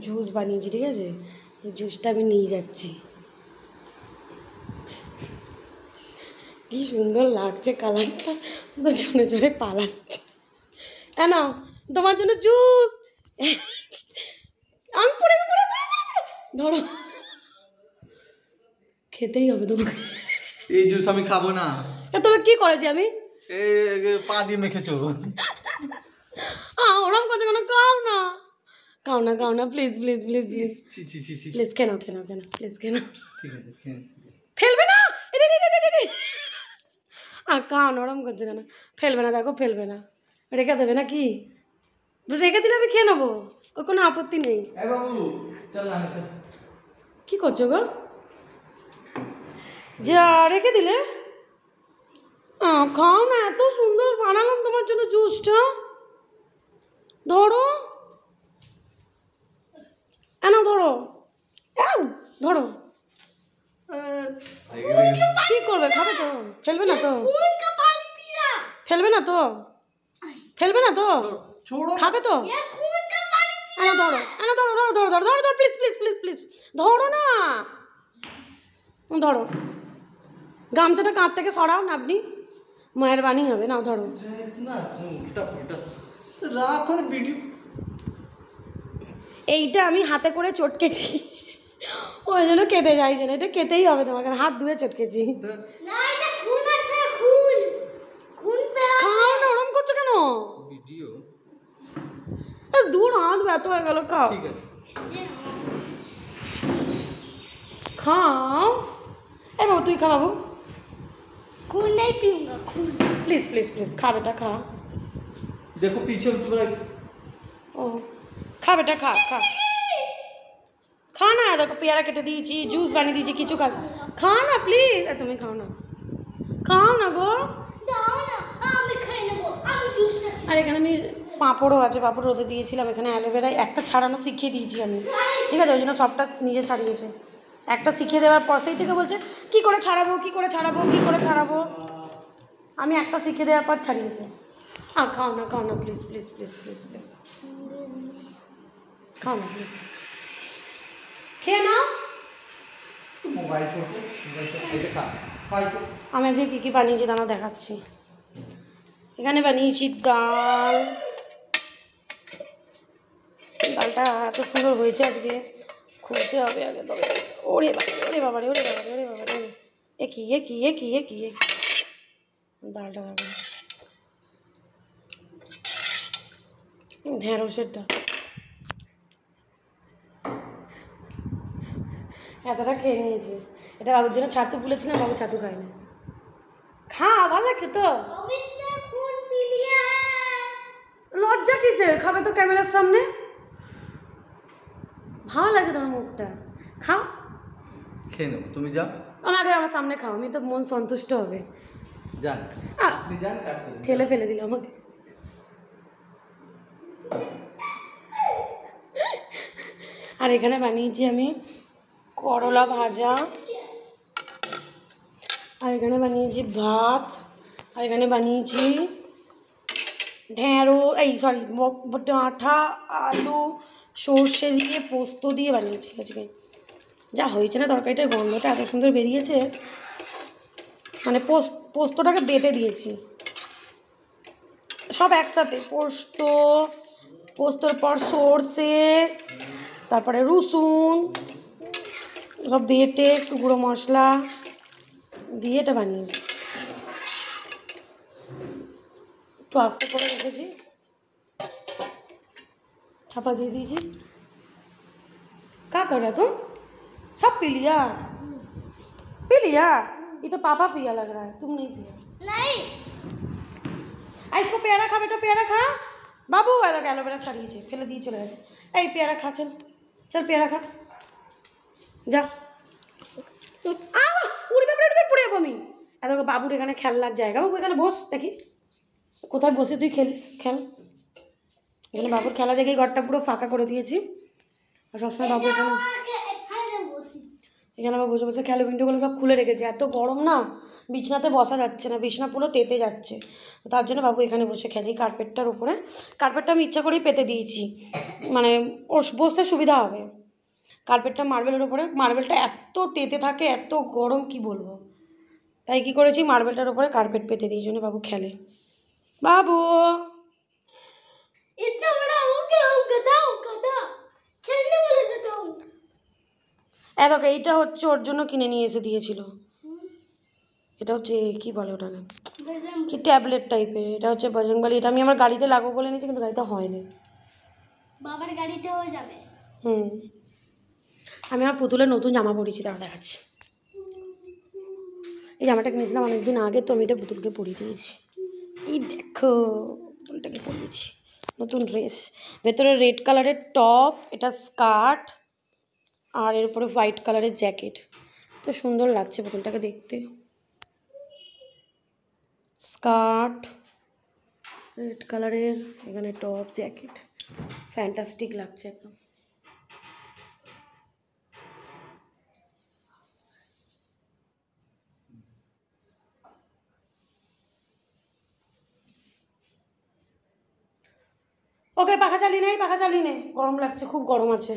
Juice বানিয়েছি, ঠিক আছে? এই জুসটা আমি নিয়ে যাচ্ছি। কি সুন্দর লাগছে কালারটা, তো জোরে জোরে পালাচ্ছে। কেন তোমার জন্য জুস, আমি পড়ে ধরো, খেতেই হবে তোমাকে। এই জুস আমি খাবো না। তবে কি করেছি আমি? পা দিয়ে মেখেছো। ওরম করছো কেন? খাও না, খাও না, খাও না, please please please please please. কেন প্লিজ কেন? ফেলবে না, খাও না, ওরম করছো কেন? ফেলবে না, দেখো ফেলবে না, রেখে দেবে না কি? রেখে দিলে আমি খেয়ে নেবো, ওর কোনো আপত্তি নেই। কি করছো গো? যা রেখে দিলে, খাও না, এত সুন্দর বানালাম তোমার জন্য জুসটা। ধরো ধরো ধরো। কি করবে? খাবে তো? ফেলবে না তো? ফেলবে না তো? ফেলবে না তো? খাবে তো? ধরো ধরো ধরো ধরো ধরো ধরো, প্লিজ প্লিজ প্লিজ প্লিজ ধরো না, ধরো। গামছাটা কাঁধ থেকে সরাও না আপনি, মায়ের বাণী হবে না। ধরো, এইটা আমি হাতে করে চটকেছি, ওই জন্য খেতে চাইছে না। এটা খেতেই হবে তোমাকে, হাত ধুয়ে চটকেছি। খাও না, ওরম করছো কেন? দূর হাত ব্যথা হয়ে গেল। খাও, খাও। এ বাবু তুই খা, বাবু। खून नहीं पीऊंगा, खून। प्लीज प्लीज प्लीज खा बेटा, खा। देखो पीछे तुम्हारा। ओ खा बेटा, खा खा खा ना। देखो पेয়ারা কেটে দিয়েছি, জুস বানিয়ে দিয়েছি, কিছু খা না প্লিজ। তুমি খাও না গো। আর এখানে আমি পাঁপড়ও আছে, পাঁপড় রোদে দিয়েছিলাম। এখানে অ্যালোভেরা একটা ছাড়ানো শিখিয়ে দিয়েছি আমি, ঠিক আছে? ওই জন্য সবটা নিজে ছাড়িয়েছে। একটা শিখিয়ে দেওয়ার পর সেই থেকে বলছে কি করে ছাড়াবো, কি করে ছাড়াবো, কি করে ছাড়াবো। আমি একটা শিখিয়ে দেওয়ার পর ছাড়িয়েছে। খাও না please please please please please, খাও না প্লিজ, খেয়ে নাও। আমি আজকে কী কী বানিয়েছি দাঁড়াও দেখাচ্ছি। এখানে বানিয়েছি ডালটা এত সুন্দর হয়েছে আজকে, খুলতে হবে আগে। তবে ওরে বাবারে এ কি ডালটা দেখো, ঢেঁড়সের ডাল। এতটা খেয়ে নিয়েছি। এটা বাবুর জন্য ছাতু গুলেছিলাম, বাবু ছাতু খায় না। খা, ভালো লাগছে তো? লজ্জা কিসের? খাবে তো ক্যামেরার সামনে, ভালো লাগছে তোমার মুখটা। খাও, খেয়ে নেবো, তুমি যাও। আমাকে আমার সামনে খাও, আমি তো মন সন্তুষ্ট হবে। যান আপনি যান, ঠেলে ফেলে দিল আমাকে। আর এখানে বানিয়েছি আমি করলা ভাজা, আর এখানে বানিয়েছি ভাত, আর এখানে বানিয়েছি ডাঁটা আলু সর্ষে দিয়ে পোস্ত দিয়ে বানিয়েছি আজকে। যা হয়েছে না তরকারিটার গন্ধটা এত সুন্দর বেরিয়েছে, মানে পোস্তটাকে বেটে দিয়েছি সব একসাথে, পোস্তর পর সর্ষে, তারপরে রসুন সব বেটে একটু গুঁড়ো মশলা দিয়ে এটা বানিয়েছি। একটু আস্তে করে রেখেছি, छापा दे दीजिए। क्या कर रहा तुम? सब पी लिया? ये तो पापा पिया लग रहा है, तुम नहीं पिया। नहीं। इसको पेयारा खा बेटा, पेयारा खा। बाबू एलोवेरा छड़िए फेले दिए चले गए। पेयारा खा, चल चल पेयारा खा, जा। পড়ে যাবো আমি। এত বাবুর এখানে খেলনার জায়গা, বাবু এখানে বস, দেখি কোথায় বসে তুই খেলিস, খেল। এখানে বাবুর খেলা জায়গায় ঘরটা পুরো ফাঁকা করে দিয়েছি। আর সবসময় বাবু এখানে আবার বসে বসে খেলে, উইন্ডোগুলো সব খুলে রেখেছে, এত গরম না বিছনাতে বসা যাচ্ছে না, বিছনা পুরো তেতে যাচ্ছে, তার জন্য বাবু এখানে বসে খেলে এই কার্পেটটার উপরে। কার্পেটটা আমি ইচ্ছা করেই পেতে দিয়েছি, মানে ওর বসতে সুবিধা হবে। কার্পেটটা মার্বেলের উপরে, মার্বেলটা এত তেতে থাকে, এত গরম কি বলবো, তাই কি করেছি মার্বেলটার উপরে কার্পেট পেতে দিই, জন্য বাবু খেলে। বাবু इतना बड़ा हो गया हो गधा खेलने वाला गधा हो। দেখো এইটা হচ্ছে ওর জন্য কিনে নিয়ে এসে দিয়েছিল, এটা হচ্ছে কি বলে ওটাকে, কি ট্যাবলেট টাইপের, এটা হচ্ছে বজরংবলী। এটা আমি আমার গাড়িতে লাগবো বলে নিয়েছি, কিন্তু গাড়িতে হয়নি। বাবার গাড়িতে হয়ে যাবে। আমি আমার পুতুলের নতুন জামা পরেছি, তারা দেখাচ্ছি। এই জামাটা কিনেছিলাম অনেকদিন আগে, তো আমি এটা পুতুলকে পরিয়ে দিয়েছি। এই দেখো পুতুলটাকে পরিয়েছি, নতুন ড্রেস, ভেতরে রেড কালারের টপ, এটা স্কার্ট, আর এর উপরে হোয়াইট কালারের জ্যাকেট। তো সুন্দর লাগছে পুতুলটাকে দেখতে, স্কার্ট রেড কালারের, এখানে টপ জ্যাকেট, ফ্যান্টাস্টিক লাগছে একদম। ওকে পাখা চালিয়ে নেই, পাখা চালিয়ে নে, গরম লাগছে, খুব গরম আছে।